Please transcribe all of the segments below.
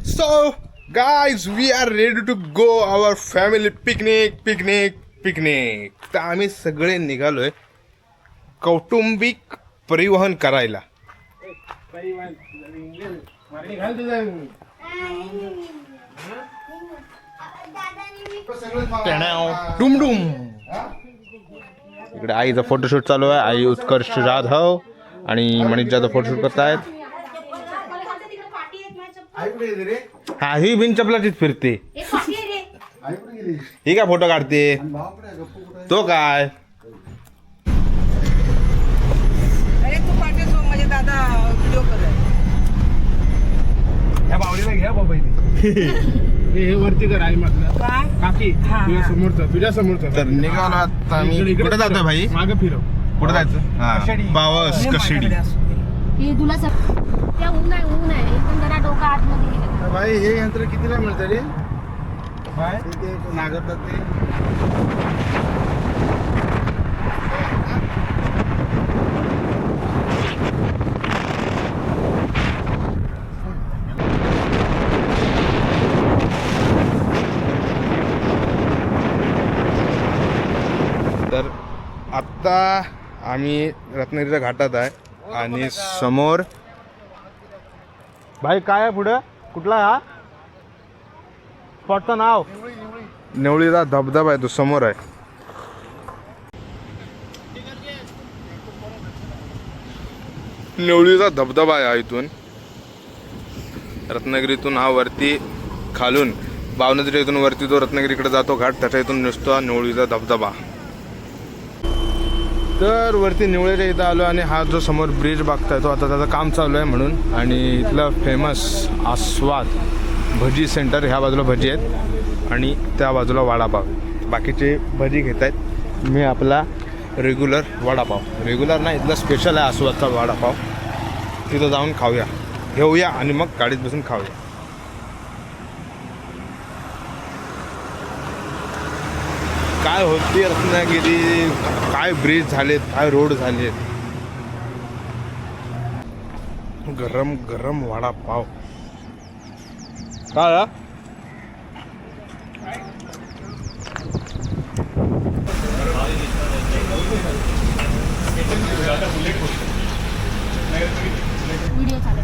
So, guys, we are ready to go our family picnic. तर आम्ही सगळे निघालोय कौटुंबिक परिवहन करायला. डुमडुम. इकडे आईचा फोटोशूट चालू आहे. आई उत्कर्ष जाधव आणि मनीष जाधव फोटोशूट करतायत. हा, ही बिन चपलाचीच फिरते. ही काय फोटो काढते तो काय. अरे तू पाठव म्हणजे दादा व्हिडिओ कर. ह्या बावडीला घ्या बाबा हे वरती कर आई म्हटलं काकी तुझ्या समोरचा तर निघालो आता आम्ही. कुठे जातोय भाई? मागं फिरव. कुठे जायचं? पावस कशेडी. हे तुला त्या ऊन आहे एकदम जरा डोका आतमध्ये गेलं. भाई हे यंत्र कितीला मिळतं रे? काय नागरतात ते तर आत्ता आम्ही रत्नागिरीच्या घाटात आहे आणि समोर भाई काय आहे पुढं? कुठला हा स्पॉटचं नाव? नेवळीचा धबधबा आहे, तो समोर आहे. नेवळीचा धबधबा आहे. इथून रत्नागिरीतून हा वरती खालून भावनगरी इथून वरती जो रत्नागिरीकडे जातो घाट, त्याच्या इथून नुसतो हा नेवळीचा धबधबा. तर वरती निवळेच्या इथं आलो आणि हा जो समोर ब्रिज बघताय तो आता त्याचं काम चालू आहे म्हणून. आणि इथलं फेमस आस्वाद भजी सेंटर, ह्या बाजूला भजी आहेत आणि त्या बाजूला वडापाव. बाकीचे भजी घेत आहेत. मी आपला रेग्युलर वडापाव, रेग्युलर नाही इथला स्पेशल आहे आस्वादचा वडापाव. तिथं जाऊन खाऊया, घेऊया आणि मग गाडीत बसून खाऊया. काय होती रत्नागिरी, काय ब्रिज झालेत, काय रोड झालेत. गरम गरम वडापाव. काय व्हिडिओ चालू.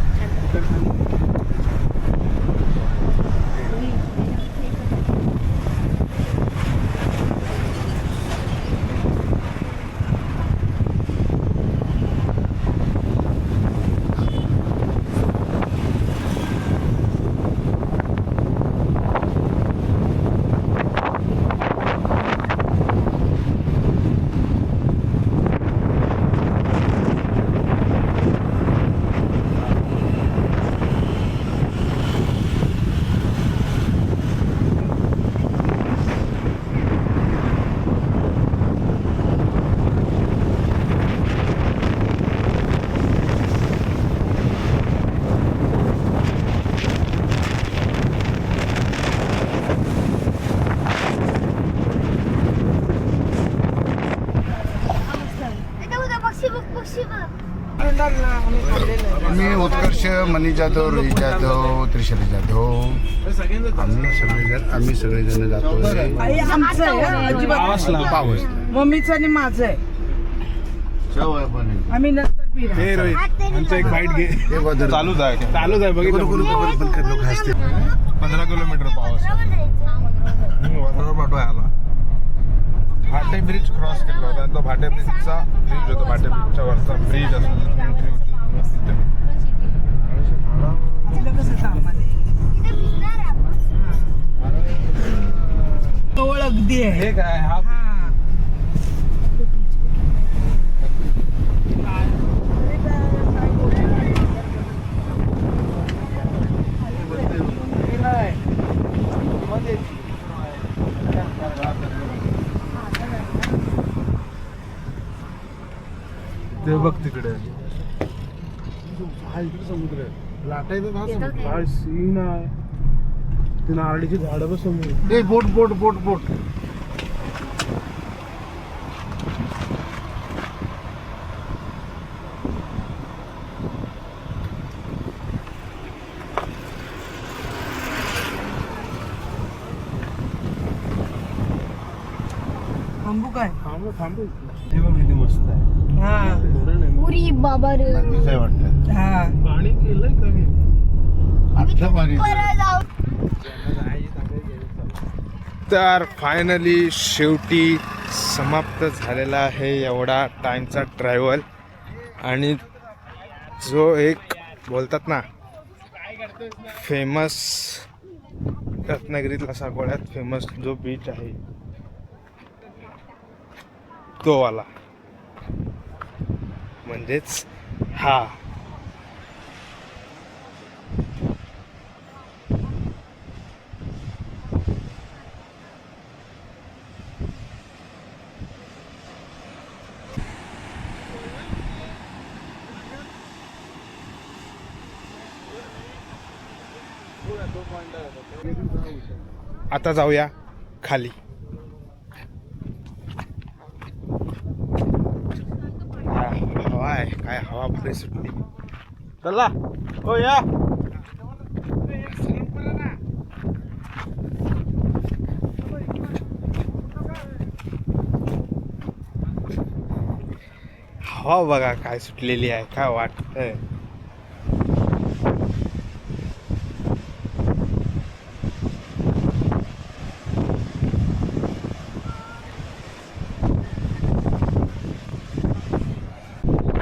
मी उत्कर्ष, मनीष जाधव, रोहित जाधव, त्रिशली जाधव, आम्ही सगळेजण जातो. आमचं आहे अजिबात पावस मम्मीचं आणि माझं आहे. आम्ही नंतर पिरा. हे रोहित आमचं एक बाईट घे. चालूच आहे बघितलं 15 किलोमीटर पावस. पाठवा आला. भाटे ब्रिज क्रॉस केला होता. तो भाटे ब्रिजचा ब्रिज होता, भाटे ब्रिजच्या वरचा ब्रिज असतो, एंट्री होती. तिला कसं कामामध्ये जवळ अगदी आहे. हे काय हा ते बघ तिकडे समुद्र लाटायचं काय सीन आहे. ते नारळीची झाडं बघ समोर. बोट बोट बोट बोट थांबू काय थांबू हे बघ किती मस्त आहे. हा धरण आहे. पुरी बाबा रे नदीच आहे वाटतं. हा पाणी केलंय कमी. आतलं पाणी परत जाऊ. तर फायनली शेवटी समाप्त झालेला आहे एवढा टाईमचा ट्रॅव्हल. आणि जो एक बोलतात ना फेमस रत्नागिरीतला सगळ्यात फेमस जो बीच आहे तो वाला म्हणजेच हा. आता जाऊया खाली. हवा आहे काय हवा भारी सुटली. चला हो या. हवा बघा काय सुटलेली आहे काय वाटतंय.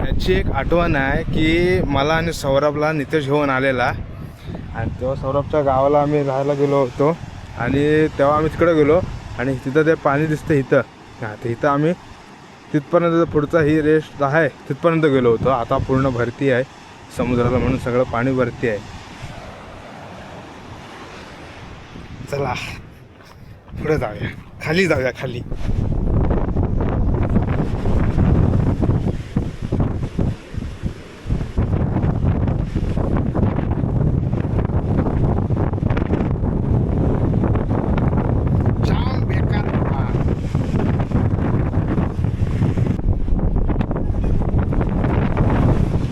याची एक आठवण आहे की मला आणि सौरभला नितेश घेऊन आलेला आणि तेव्हा सौरभच्या गावाला आम्ही राहायला गेलो होतो आणि तेव्हा आम्ही तिकडे गेलो आणि तिथं ते पाणी दिसतं इथं. हां तर इथं आम्ही तिथपर्यंत पुढचा ही रेस्ट आहे तिथपर्यंत गेलो होतो. आता पूर्ण भरती आहे समुद्राला म्हणून सगळं पाणी भरती आहे. चला पुढे जाऊया खाली जाऊया खाली.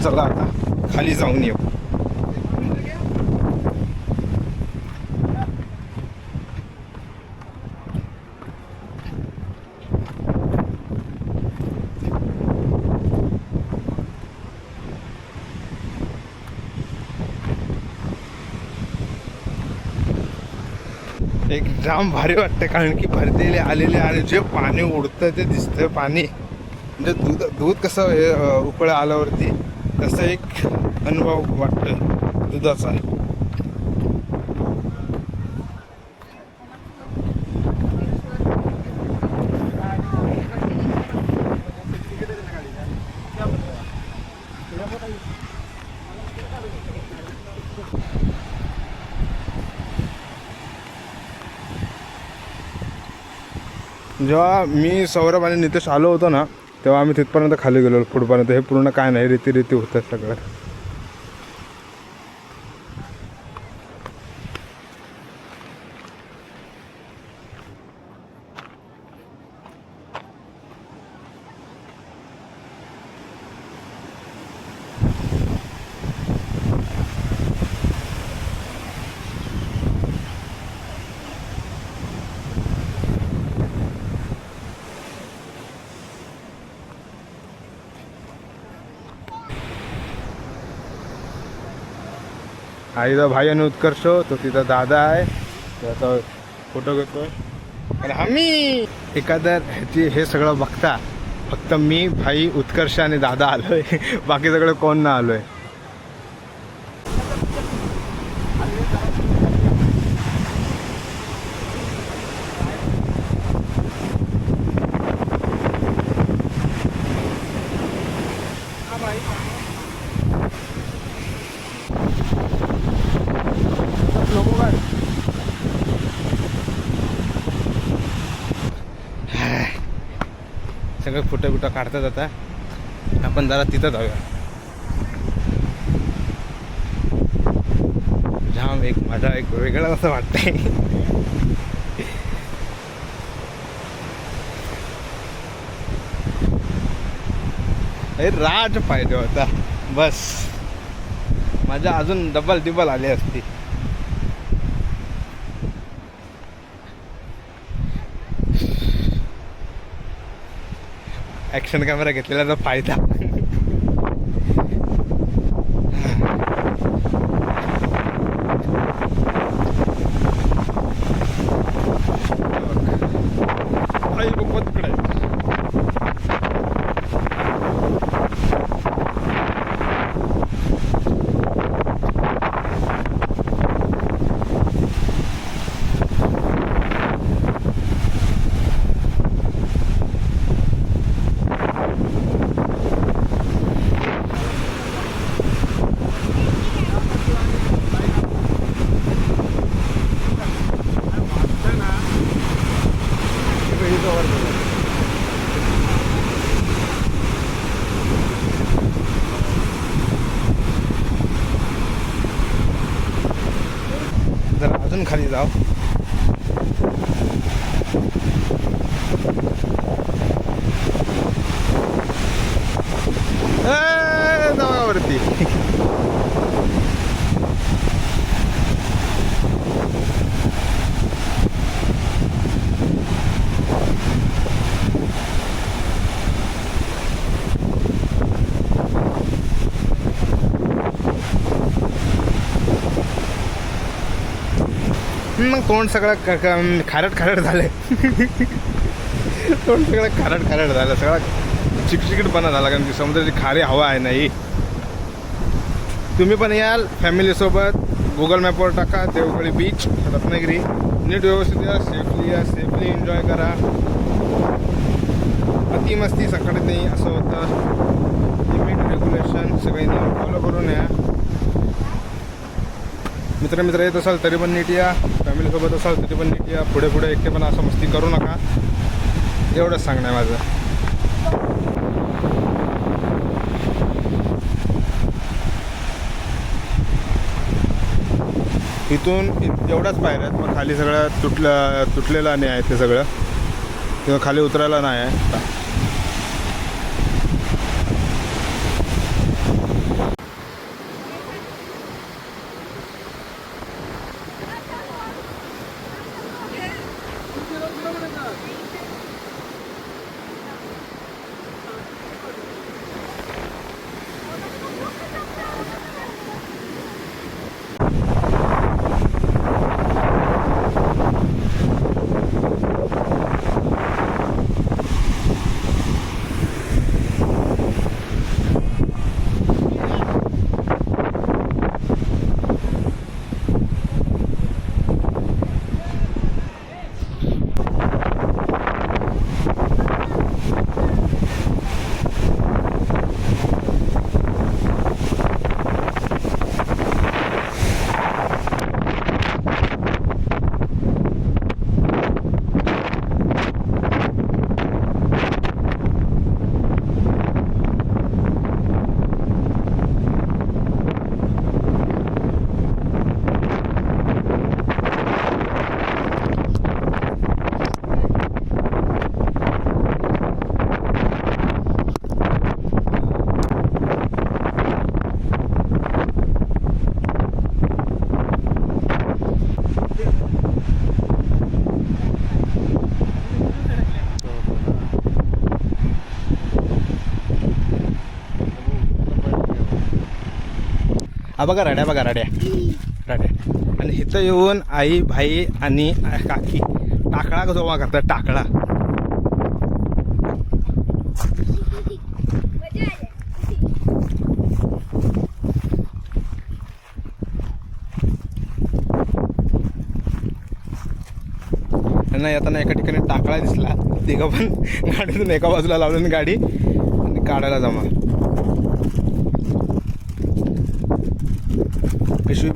चला आता खाली जाऊन येऊ. एक जाम भारी वाटतं कारण की भरतेले आलेले आणि जे पाणी उडतं ते दिसतं. पाणी म्हणजे दूध कसं उकळ आल्यावरती तसं एक अनुभव वाटतं दुधाचा. जेव्हा मी सौरभ आणि नितेश आलो होतो ना तेव्हा आम्ही तिथपर्यंत खाली गेलो पुढपर्यंत. हे पूर्ण काय नाही रीती होतं सगळं. हा इथं भाई आणि उत्कर्ष तो तिथं दादा आहे त्याचा फोटो घेतोय. आणि आम्ही एखाद्या ह्याची हे सगळं बघता फक्त मी भाई उत्कर्ष आणि दादा आलोय बाकी सगळं कोण ना आलोय. सगळं फोटो बिटो काढतात. आता आपण जरा तिथं जाऊया. जाम एक माझा एक वेगळं असं वाटतंय. राज पाहिजे होता बस. माझ्या अजून डबल टिबल आली असती. ॲक्शन कॅमेरा घेतलेला फायदा. आई बाबा तिकडे आहे. जरा अजून खाली जाऊ. जाऊ वरती. मग तोंड सगळं खारट खारट झालंय. तोंड सगळं खारट खारट झालं, सगळा चिकचिकटपणा झाला, कारण की समुद्राची खारी हवा आहे नाही. तुम्ही पण याल फॅमिलीसोबत. गुगल मॅपवर टाका देवगडी बीच रत्नागिरी. नीट व्यवस्थित या, सेफली एन्जॉय करा. अति मस्ती सकाळी नाही असं होतं. लिमिट रेग्युलेशन सगळे नियम फॉलो करून या. मित्र येत असाल तरी पण नीट या. फॅमिलीसोबत असाल तरी पण नीट या. पुढे पुढे एकटेपणा असं मस्ती करू नका. एवढंच सांगणं आहे माझं. इथून एवढाच पायऱ्या आहेत. मग खाली सगळं तुटलेलं नाही आहे ते सगळं, किंवा खाली उतरायला नाही आहे. बघा राड्या, बघा राड्या. आणि इथं येऊन आई भाई आणि काकी टाकळा जमा करतात. टाकळा त्यांना येताना एका ठिकाणी टाकळा दिसला. तिघं पण गाडीतून एका बाजूला लावून गाडी आणि काढायला जमा.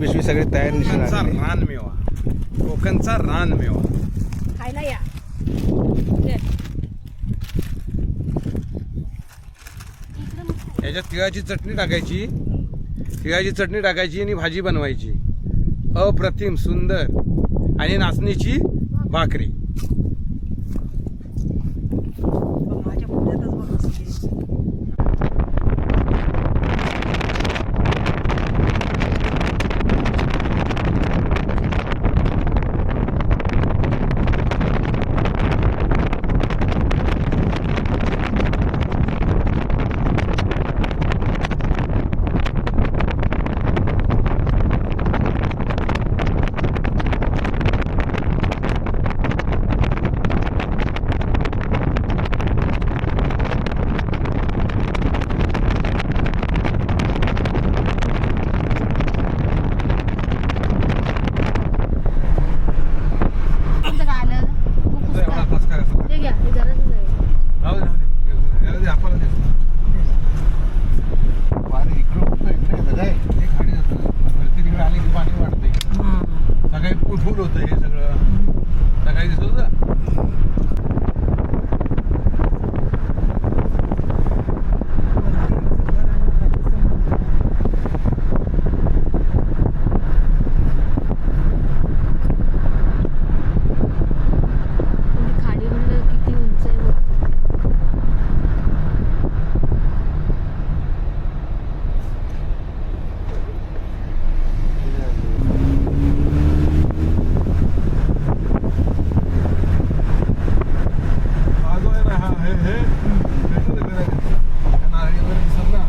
पिशवी सगळी तयार निघाली. रानमेवा, कोकणचा रानमेवा खायला या. याच्यात तिळाची चटणी टाकायची आणि भाजी बनवायची. अप्रतिम सुंदर. आणि नाचणीची भाकरी. माझ्या पुण्यातच बघ. फुल होतं हे सगळं सकाळी दिसत होतं. म्हणजे खाली म्हणलं किती उंच आहे वरती. हा जो आहे ना हा हे भेटलं ते फिरायला. त्या नारळी वगैरे दिसत ना.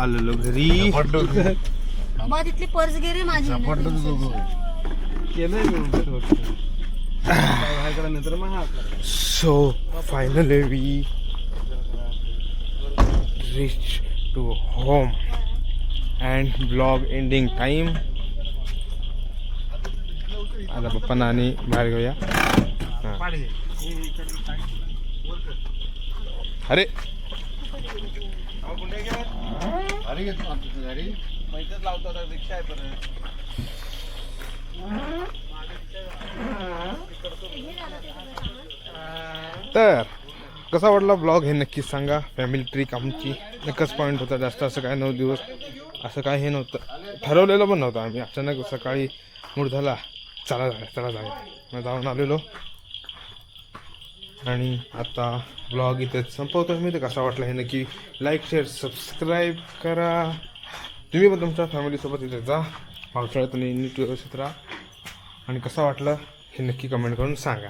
आलेलो घरी. बघ तिथली पर्स गेली माझी. केलंय मी काय नंतर मग हा so finally we reach to home and vlog ending time. आता पप्पांना आणि बाहेर घेऊया. अरे अरे घेतो आमच्या घरी. माहितीच लावतो आता रिक्षा आहे परत. तर कसा वाटला ब्लॉग हे नक्कीच सांगा. फॅमिली ट्रिप आमची एकच पॉईंट होता, जास्त असं काय 9 दिवस असं काय हे नव्हतं, ठरवलेलं पण नव्हतं. आम्ही अचानक सकाळी मूड झाला चला जाऊया मग जाऊन आलेलो. आणि आता ब्लॉग इथेच संपवतो मी. तर कसा वाटला हे नक्की लाईक शेअर सबस्क्राईब करा. तुम्ही पण तुमच्या फॅमिलीसोबत इथे जा, पावसाळ्यात नीट व्यवस्थित राहा. आणि कसं वाटलं हे नक्की कमेंट करून सांगा.